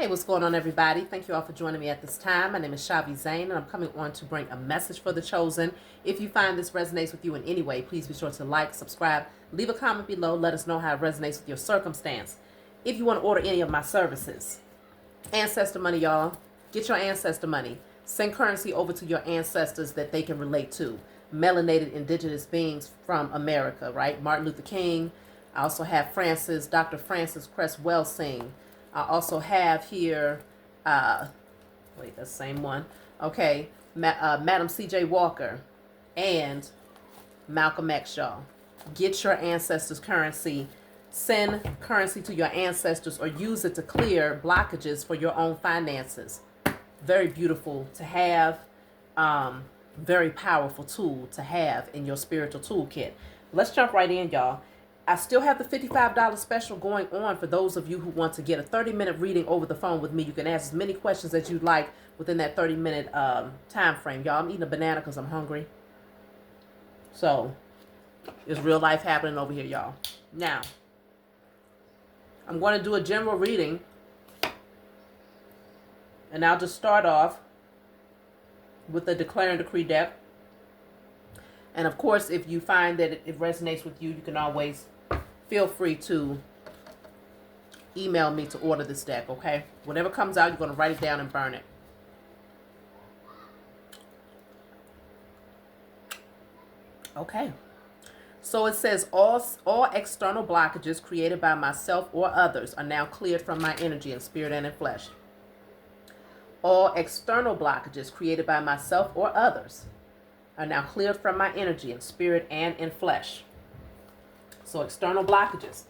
Hey, what's going on, everybody? Thank you all for joining me at this time. My name is Shavi Zane, and I'm coming on to bring a message for the chosen. If you find this resonates with you in any way, please be sure to like, subscribe, leave a comment below. Let us know how it resonates with your circumstance. If you want to order any of my services, ancestor money, y'all. Get your ancestor money. Send currency over to your ancestors that they can relate to. Melanated indigenous beings from America, right? Martin Luther King. I also have Dr. Francis Cress Welsing. I also have here, wait, that's the same one. Okay, Madam C.J. Walker and Malcolm X, y'all. Get your ancestors' currency. Send currency to your ancestors or use it to clear blockages for your own finances. Very beautiful to have. Very powerful tool to have in your spiritual toolkit. Let's jump right in, y'all. I still have the $55 special going on for those of you who want to get a 30-minute reading over the phone with me. You can ask as many questions as you'd like within that 30-minute time frame. Y'all, I'm eating a banana because I'm hungry. So, it's real life happening over here, y'all. Now, I'm going to do a general reading. And I'll just start off with the Declare and Decree deck. And of course, if you find that it resonates with you, you can always feel free to email me to order this deck, okay? Whatever comes out, you're going to write it down and burn it. Okay. So it says, all external blockages created by myself or others are now cleared from my energy in spirit and in flesh. All external blockages created by myself or others are now cleared from my energy in spirit and in flesh. So external blockages.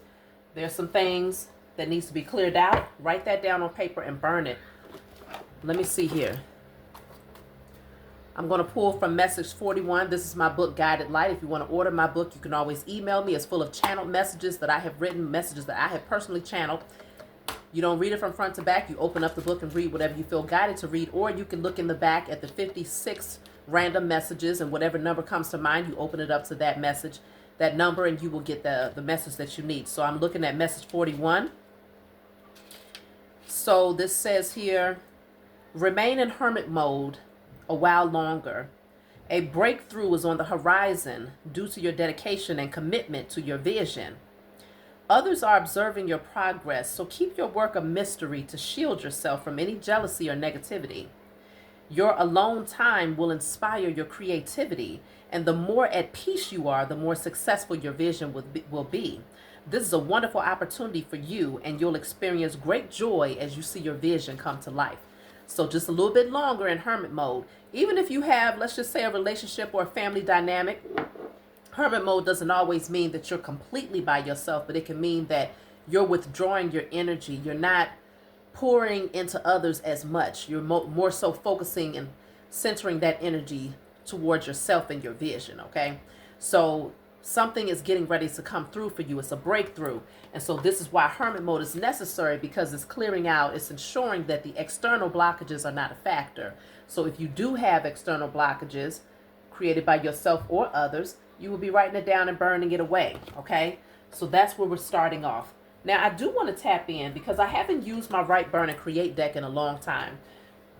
There's some things that needs to be cleared out. Write that down on paper and burn it. Let me see here. I'm going to pull from message 41. This is my book, Guided Light. If you want to order my book, you can always email me. It's full of channeled messages that I have written, messages that I have personally channeled. You don't read it from front to back. You open up the book and read whatever you feel guided to read, or you can look in the back at the 56 random messages, and whatever number comes to mind, you open it up to that message, that number, and you will get the message that you need. So I'm looking at message 41. So this says here, remain in hermit mode a while longer. A breakthrough is on the horizon due to your dedication and commitment to your vision. Others are observing your progress, so keep your work a mystery to shield yourself from any jealousy or negativity. Your alone time will inspire your creativity, and the more at peace you are, the more successful your vision will be. This is a wonderful opportunity for you, and you'll experience great joy as you see your vision come to life. So just a little bit longer in hermit mode. Even if you have, let's just say, a relationship or a family dynamic, hermit mode doesn't always mean that you're completely by yourself, but it can mean that you're withdrawing your energy. You're not pouring into others as much. You're more so focusing and centering that energy towards yourself and your vision, okay? So something is getting ready to come through for you. It's a breakthrough. And so this is why hermit mode is necessary, because it's clearing out, it's ensuring that the external blockages are not a factor. So if you do have external blockages created by yourself or others, you will be writing it down and burning it away, okay? So that's where we're starting off. Now, I do want to tap in because I haven't used my Write, Burn, and Create deck in a long time.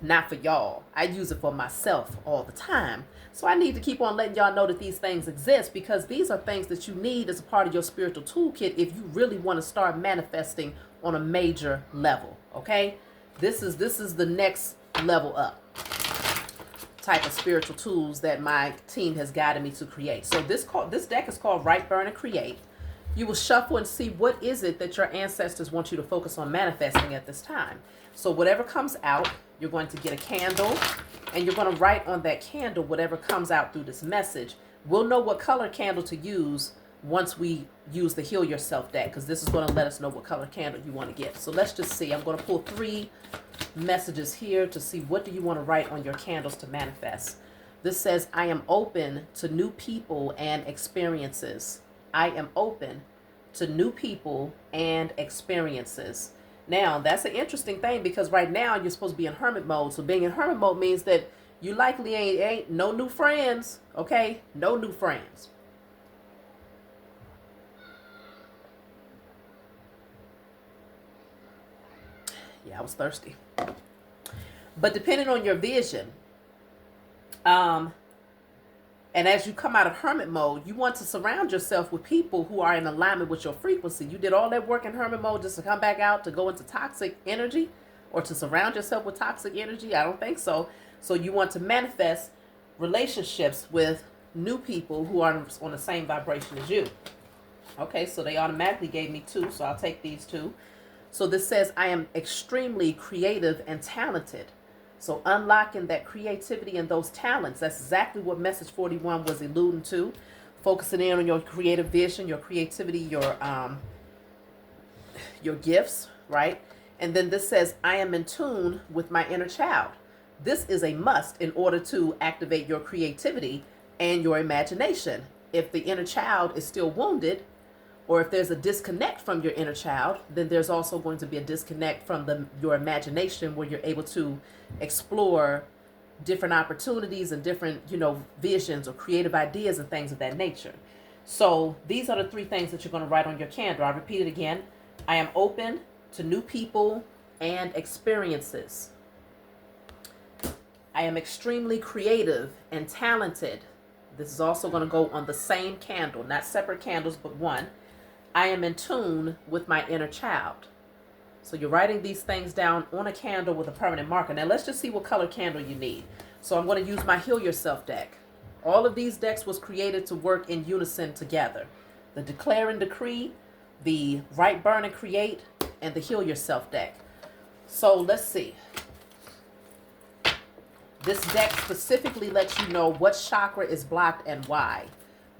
Not for y'all. I use it for myself all the time. So I need to keep on letting y'all know that these things exist, because these are things that you need as a part of your spiritual toolkit if you really want to start manifesting on a major level, okay? This is the next level up type of spiritual tools that my team has guided me to create. So this deck is called Write, Burn, and Create. You will shuffle and see what is it that your ancestors want you to focus on manifesting at this time. So whatever comes out, you're going to get a candle, and you're going to write on that candle whatever comes out through this message. We'll know what color candle to use once we use the Heal Yourself deck, because this is going to let us know what color candle you want to get. So let's just see. I'm going to pull 3 messages here to see what do you want to write on your candles to manifest. This says, I am open to new people and experiences. I am open to new people and experiences. Now, that's an interesting thing, because right now you're supposed to be in hermit mode. So being in hermit mode means that you likely ain't no new friends, okay? No new friends. Yeah, I was thirsty. But depending on your vision, and as you come out of hermit mode, you want to surround yourself with people who are in alignment with your frequency. You did all that work in hermit mode just to come back out to go into toxic energy or to surround yourself with toxic energy? I don't think so. So you want to manifest relationships with new people who are on the same vibration as you. Okay, so they automatically gave me 2, so I'll take these 2. So this says, I am extremely creative and talented. So unlocking that creativity and those talents, that's exactly what message 41 was alluding to. Focusing in on your creative vision, your creativity, your gifts, right? And then this says, I am in tune with my inner child. This is a must in order to activate your creativity and your imagination. If the inner child is still wounded, or if there's a disconnect from your inner child, then there's also going to be a disconnect from your imagination, where you're able to explore different opportunities and different, visions or creative ideas and things of that nature. So these are the 3 things that you're going to write on your candle. I'll repeat it again. I am open to new people and experiences. I am extremely creative and talented. This is also going to go on the same candle, not separate candles, but one. I am in tune with my inner child. So you're writing these things down on a candle with a permanent marker. Now let's just see what color candle you need. So I'm going to use my Heal Yourself deck. All of these decks was created to work in unison together. The Declare and Decree, the Write, Burn, and Create, and the Heal Yourself deck. So let's see. This deck specifically lets you know what chakra is blocked and why.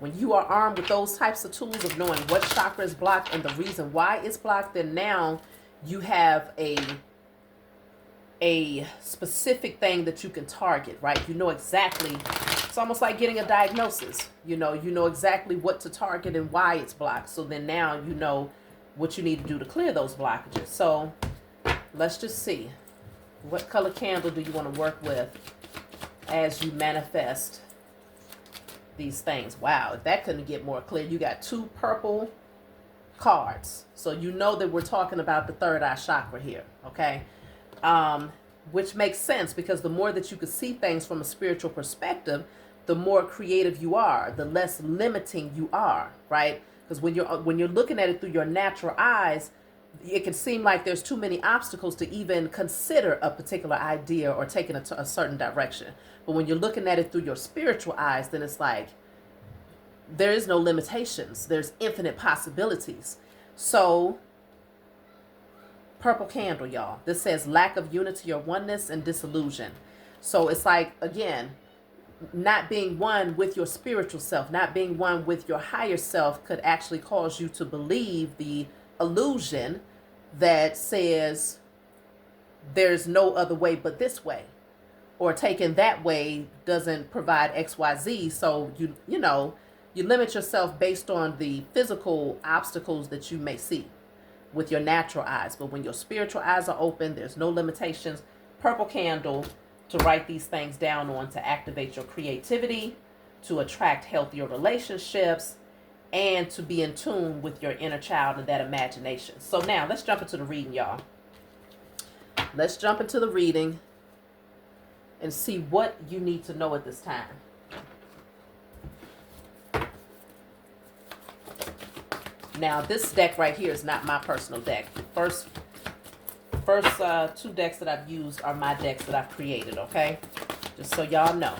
When you are armed with those types of tools of knowing what chakra is blocked and the reason why it's blocked, then now you have a specific thing that you can target, right? You know exactly. It's almost like getting a diagnosis. You know exactly what to target and why it's blocked. So then now you know what you need to do to clear those blockages. So let's just see. What color candle do you want to work with as you manifest these things? Wow, if that couldn't get more clear. You got 2 purple cards. So you know that we're talking about the third eye chakra here, okay? Which makes sense, because the more that you can see things from a spiritual perspective, the more creative you are, the less limiting you are, right? Because when you're looking at it through your natural eyes, it can seem like there's too many obstacles to even consider a particular idea or taking a certain direction. But when you're looking at it through your spiritual eyes, then it's like there is no limitations. There's infinite possibilities. So, purple candle, y'all. This says lack of unity or oneness and disillusion. So it's like, again, not being one with your spiritual self, not being one with your higher self could actually cause you to believe the illusion that says there's no other way but this way, or taking that way doesn't provide XYZ. So you limit yourself based on the physical obstacles that you may see with your natural eyes. But when your spiritual eyes are open, there's no limitations. Purple candle to write these things down on, to activate your creativity, to attract healthier relationships, and to be in tune with your inner child and that imagination. So now let's jump into the reading, y'all. Let's jump into the reading and see what you need to know at this time. Now, this deck right here is not my personal deck. First 2 decks that I've used are my decks that I've created, okay? Just so y'all know.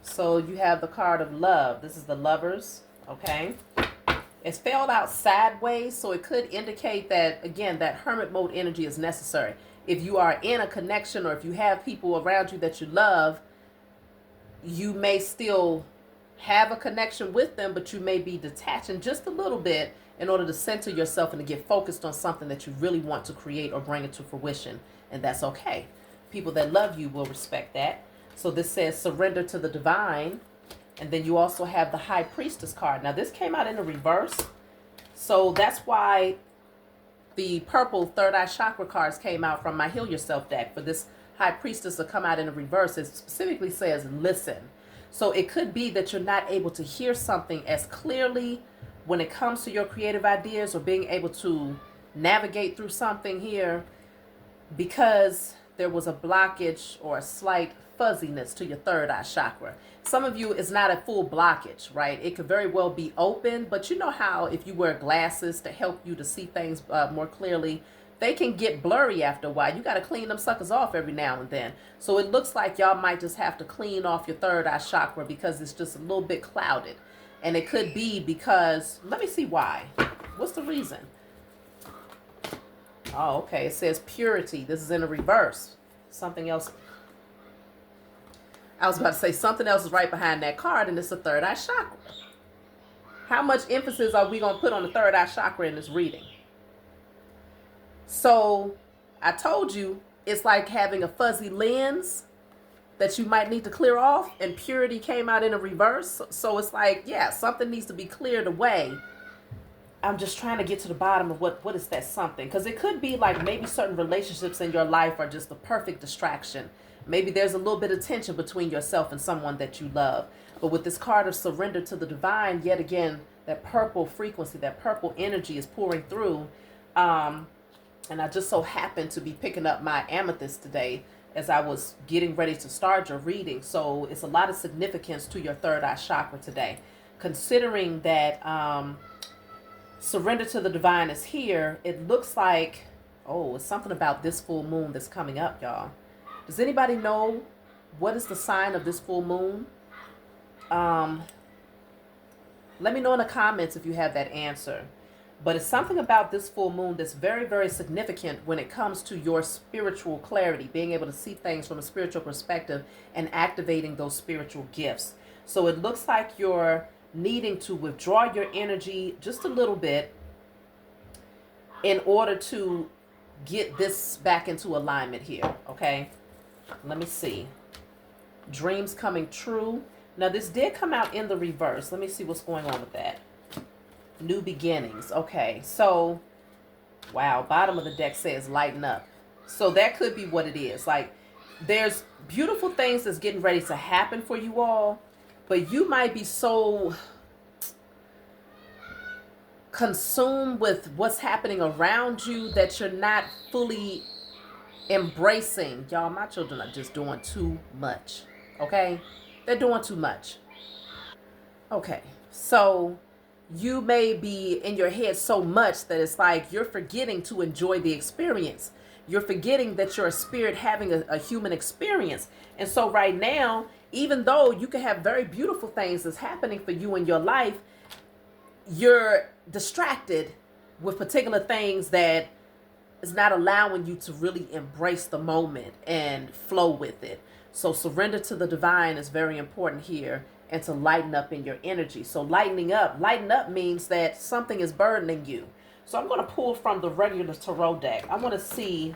So you have the card of love. This is the Lovers, okay? It's spelled out sideways, so it could indicate that, again, that hermit mode energy is necessary. If you are in a connection, or if you have people around you that you love, you may still have a connection with them, but you may be detaching just a little bit in order to center yourself and to get focused on something that you really want to create or bring it to fruition. And that's okay. People that love you will respect that. So this says surrender to the divine. And then you also have the High Priestess card. Now this came out in the reverse. So that's why the purple third eye chakra cards came out from my Heal Yourself deck. For this High Priestess to come out in the reverse, it specifically says listen. So it could be that you're not able to hear something as clearly when it comes to your creative ideas or being able to navigate through something here, because there was a blockage or a slight fuzziness to your third eye chakra. Some of you, it's not a full blockage, right? It could very well be open, but you know how if you wear glasses to help you to see things more clearly, they can get blurry after a while. You got to clean them suckers off every now and then. So it looks like y'all might just have to clean off your third eye chakra because it's just a little bit clouded. And it could be because, let me see why. What's the reason? Oh, okay. It says purity. This is in a reverse. Something else. I was about to say something else is right behind that card, and it's the third eye chakra. How much emphasis are we going to put on the third eye chakra in this reading? So I told you it's like having a fuzzy lens that you might need to clear off, and purity came out in a reverse. So it's like, yeah, something needs to be cleared away. I'm just trying to get to the bottom of what is that something, because it could be like maybe certain relationships in your life are just the perfect distraction. Maybe there's a little bit of tension between yourself and someone that you love. But with this card of surrender to the divine, yet again, that purple frequency, that purple energy is pouring through. And I just so happened to be picking up my amethyst today as I was getting ready to start your reading. So it's a lot of significance to your third eye chakra today. Considering that surrender to the divine is here, it looks like, oh, it's something about this full moon that's coming up, y'all. Does anybody know what is the sign of this full moon? Let me know in the comments if you have that answer. But it's something about this full moon that's very, very significant when it comes to your spiritual clarity, being able to see things from a spiritual perspective and activating those spiritual gifts. So it looks like you're needing to withdraw your energy just a little bit in order to get this back into alignment here, okay? Let me see. Dreams coming true. Now, this did come out in the reverse. Let me see what's going on with that. New beginnings. Okay, so, wow, bottom of the deck says lighten up. So that could be what it is. Like, there's beautiful things that's getting ready to happen for you all, but you might be so consumed with what's happening around you that you're not fully embracing. Y'all, my children are just doing too much. Okay? They're doing too much. Okay, so you may be in your head so much that it's like you're forgetting to enjoy the experience. You're forgetting that you're a spirit having a human experience. And so right now, even though you can have very beautiful things that's happening for you in your life, you're distracted with particular things that is not allowing you to really embrace the moment and flow with it. So surrender to the divine is very important here, and to lighten up in your energy. So lighten up means that something is burdening you. So I'm going to pull from the regular tarot deck. I want to see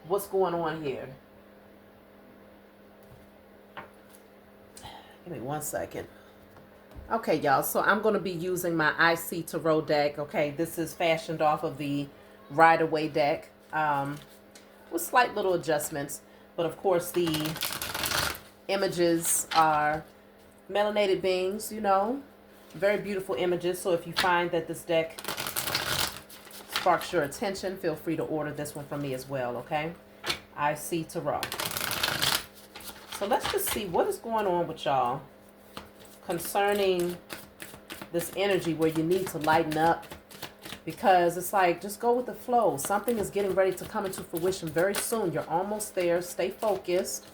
what's going on here. Give me 1 second. Okay, y'all, so I'm going to be using my IC Tarot deck. Okay, this is fashioned off of the Rider-Waite deck with slight little adjustments. But, of course, the images are melanated beings, you know, very beautiful images. So if you find that this deck sparks your attention, feel free to order this one from me as well, okay? IC Tarot. So let's just see what is going on with y'all concerning this energy where you need to lighten up, because it's like, just go with the flow. Something is getting ready to come into fruition very soon. You're almost there. Stay focused.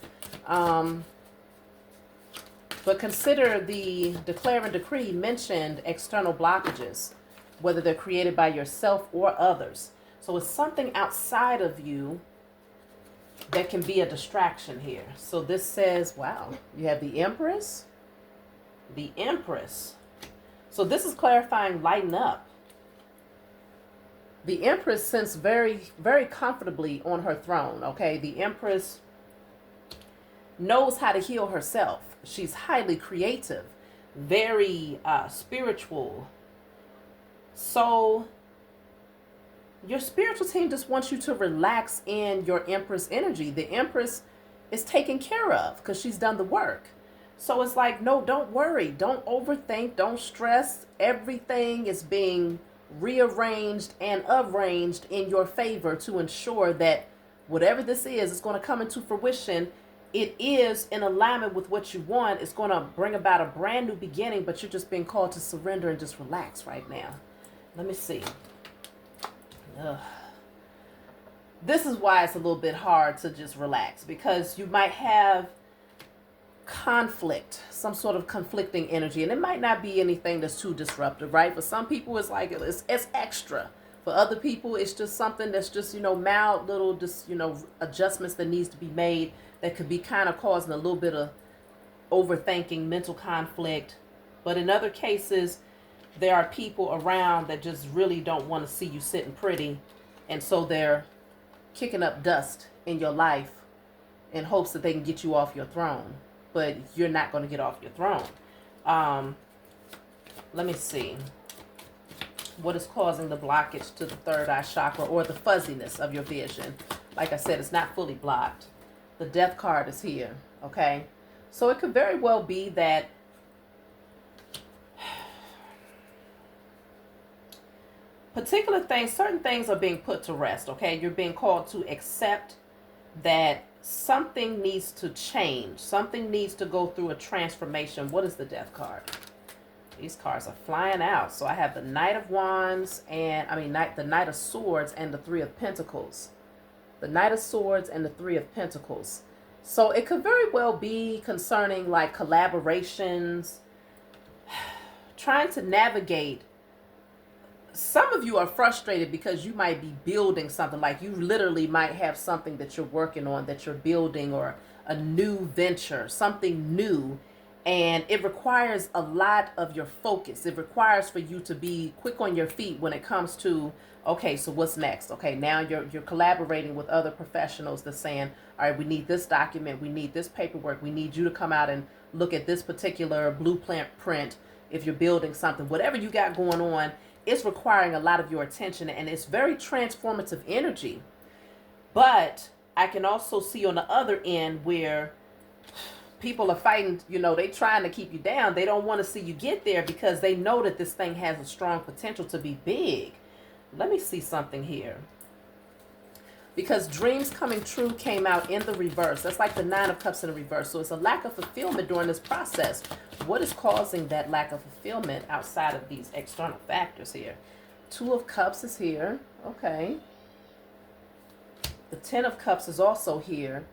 But consider the declare and decree mentioned external blockages, whether they're created by yourself or others. So it's something outside of you that can be a distraction here. So this says, wow, you have the Empress. The Empress. So this is clarifying lighten up. The Empress sits very, very comfortably on her throne, okay? The Empress knows how to heal herself. She's highly creative, very spiritual. So your spiritual team just wants you to relax in your Empress energy. The Empress is taken care of because she's done the work. So it's like, no, don't worry. Don't overthink. Don't stress. Everything is being rearranged and arranged in your favor to ensure that whatever this is going to come into fruition. It is in alignment with what you want. It's going to bring about a brand new beginning, but you're just being called to surrender and just relax right now. Let me see. Ugh. This is why it's a little bit hard to just relax, because you might have conflict, some sort of conflicting energy, and it might not be anything that's too disruptive, right? For some people, it's like it's extra. For other people, it's just something that's just, mild little just, adjustments that needs to be made that could be kind of causing a little bit of overthinking, mental conflict. But in other cases, there are people around that just really don't want to see you sitting pretty, and so they're kicking up dust in your life in hopes that they can get you off your throne. But you're not going to get off your throne. Let me see. What is causing the blockage to the third eye chakra, or the fuzziness of your vision? Like I said, it's not fully blocked. The death card is here, okay? So it could very well be that particular things, certain things are being put to rest, okay? You're being called to accept that something needs to change. Something needs to go through a transformation. What is the death card? These cards are flying out. So I have the Knight of Wands and, the Knight of Swords and the Three of Pentacles. The Knight of Swords and the Three of Pentacles. So it could very well be concerning like collaborations, trying to navigate. Some of you are frustrated because you might be building something, like you literally might have something that you're working on, that you're building, or a new venture, something new. And it requires a lot of your focus. It requires for you to be quick on your feet when it comes to, okay, so what's next? Okay, now you're collaborating with other professionals that's saying, all right, we need this document, we need this paperwork, we need you to come out and look at this particular blueprint print. If you're building something, whatever you got going on, it's requiring a lot of your attention, and it's very transformative energy. But I can also see on the other end where people are fighting, they trying to keep you down. They don't want to see you get there because they know that this thing has a strong potential to be big. Let me see something here. Because dreams coming true came out in the reverse. That's like the Nine of Cups in the reverse. So it's a lack of fulfillment during this process. What is causing that lack of fulfillment outside of these external factors here? Two of Cups is here. Okay. The Ten of Cups is also here.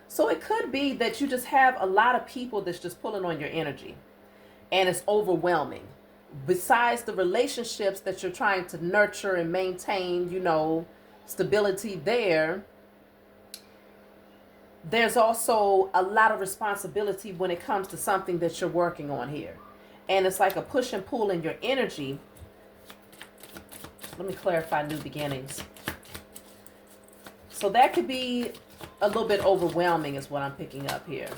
So it could be that you just have a lot of people that's just pulling on your energy, and it's overwhelming. Besides the relationships that you're trying to nurture and maintain, stability there's also a lot of responsibility when it comes to something that you're working on here. And it's like a push and pull in your energy. Let me clarify new beginnings. So that could be a little bit overwhelming is what I'm picking up here.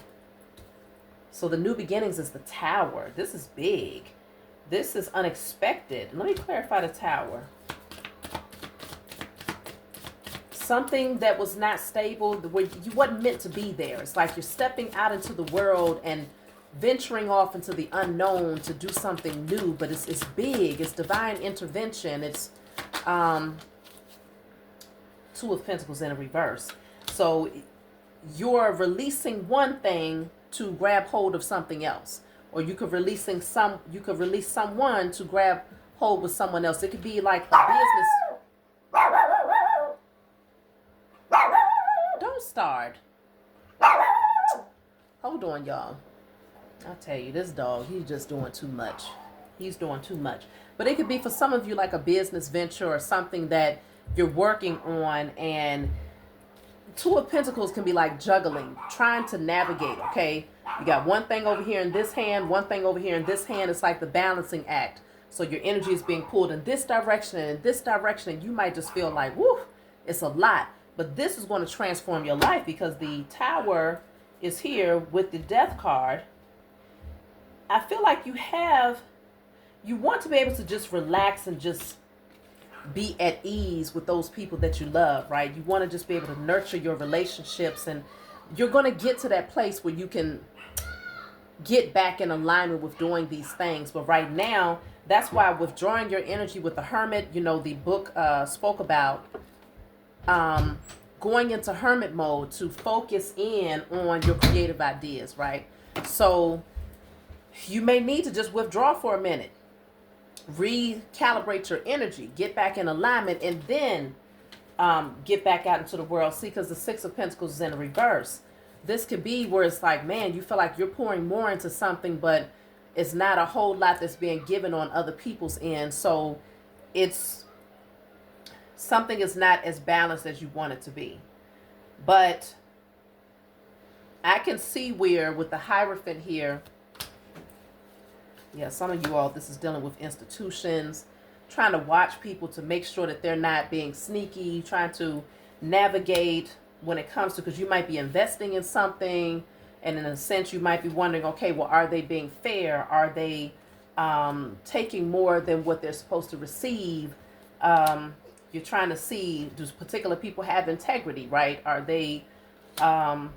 So the new beginnings is the Tower. This is big. This is unexpected. Let me clarify the Tower. Something that was not stable, where you wasn't meant to be there. It's like you're stepping out into the world and venturing off into the unknown to do something new, but it's big. It's divine intervention. It's Two of Pentacles in a reverse. So you're releasing one thing to grab hold of something else, or you could release someone to grab hold with someone else. It could be like a business. Don't start. Hold on, y'all. I'll tell you, this dog, he's just doing too much. He's doing too much. But it could be for some of you like a business venture or something that you're working on, and Two of Pentacles can be like juggling, trying to navigate, okay? You got one thing over here in this hand, one thing over here in this hand. It's like the balancing act. So your energy is being pulled in this direction and in this direction, and you might just feel like, whoo, it's a lot. But this is going to transform your life because the Tower is here with the Death card. I feel like you want to be able to just relax and just be at ease with those people that you love, right? You want to just be able to nurture your relationships, and you're going to get to that place where you can get back in alignment with doing these things. But right now, that's why withdrawing your energy with the hermit, you know, the book spoke about going into hermit mode to focus in on your creative ideas, right? So you may need to just withdraw for a minute, recalibrate your energy, get back in alignment, and then get back out into the world. See, because the Six of Pentacles is in reverse. This could be where it's like, man, you feel like you're pouring more into something, but it's not a whole lot that's being given on other people's end. So it's something is not as balanced as you want it to be. But I can see where with the Hierophant here, yeah, some of you all, this is dealing with institutions, trying to watch people to make sure that they're not being sneaky, trying to navigate when it comes to, because you might be investing in something, and in a sense you might be wondering, okay, well, are they being fair? Are they taking more than what they're supposed to receive? You're trying to see, do particular people have integrity, right? Are they, but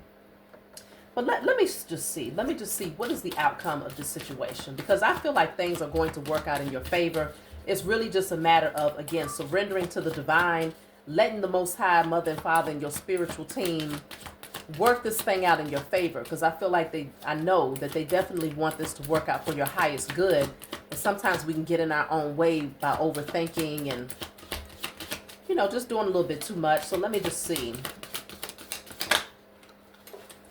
let me just see. Let me just see what is the outcome of this situation, because I feel like things are going to work out in your favor. It's really just a matter of, again, surrendering to the divine, letting the Most High, Mother and Father, and your spiritual team work this thing out in your favor. Because I feel like I know that they definitely want this to work out for your highest good. And sometimes we can get in our own way by overthinking and, you know, just doing a little bit too much. So let me just see.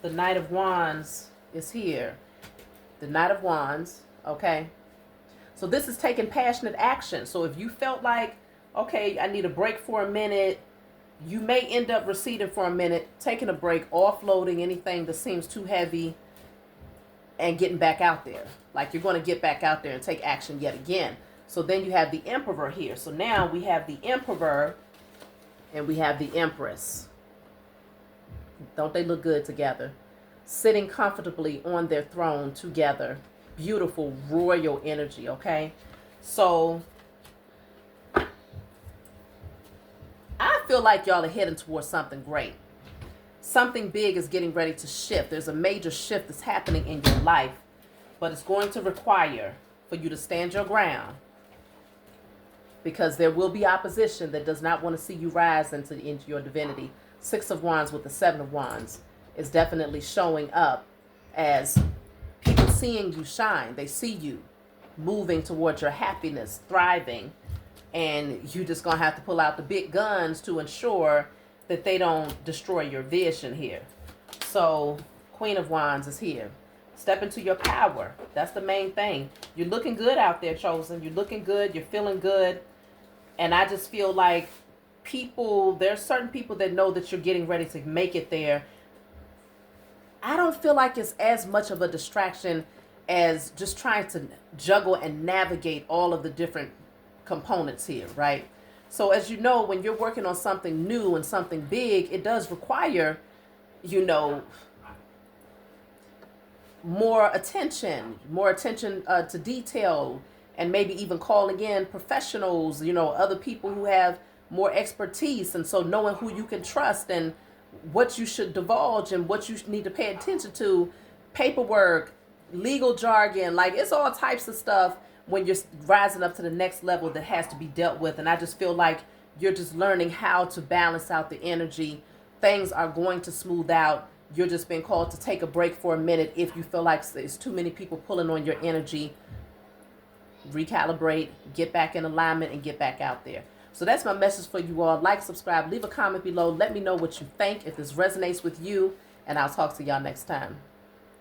The Knight of Wands is here. The Knight of Wands, okay? So this is taking passionate action. So if you felt like, okay, I need a break for a minute, you may end up receding for a minute, taking a break, offloading anything that seems too heavy, and getting back out there. Like you're going to get back out there and take action yet again. So then you have the Emperor here. So now we have the Emperor and we have the Empress. Don't they look good together? Sitting comfortably on their throne together. Beautiful royal energy, okay? So I feel like y'all are heading towards something great. Something big is getting ready to shift. There's a major shift that's happening in your life, but it's going to require for you to stand your ground, because there will be opposition that does not want to see you rise into your divinity. Six of Wands with the Seven of Wands is definitely showing up as people seeing you shine. They see you moving towards your happiness, thriving, and you just gonna have to pull out the big guns to ensure that they don't destroy your vision here. So Queen of Wands is here. Step into your power. That's the main thing. You're looking good out there, Chosen. You're looking good. You're feeling good. And I just feel like there's certain people that know that you're getting ready to make it there. I don't feel like it's as much of a distraction as just trying to juggle and navigate all of the different components here, right? So as you know, when you're working on something new and something big, it does require, you know, more attention to detail, and maybe even calling in professionals, you know, other people who have more expertise. And so knowing who you can trust and what you should divulge and what you need to pay attention to, paperwork, legal jargon, like it's all types of stuff when you're rising up to the next level that has to be dealt with. And I just feel like you're just learning how to balance out the energy. Things are going to smooth out. You're just being called to take a break for a minute if you feel like there's too many people pulling on your energy. Recalibrate, get back in alignment, and get back out there. So that's my message for you all. Like, subscribe, leave a comment below. Let me know what you think, if this resonates with you, and I'll talk to y'all next time.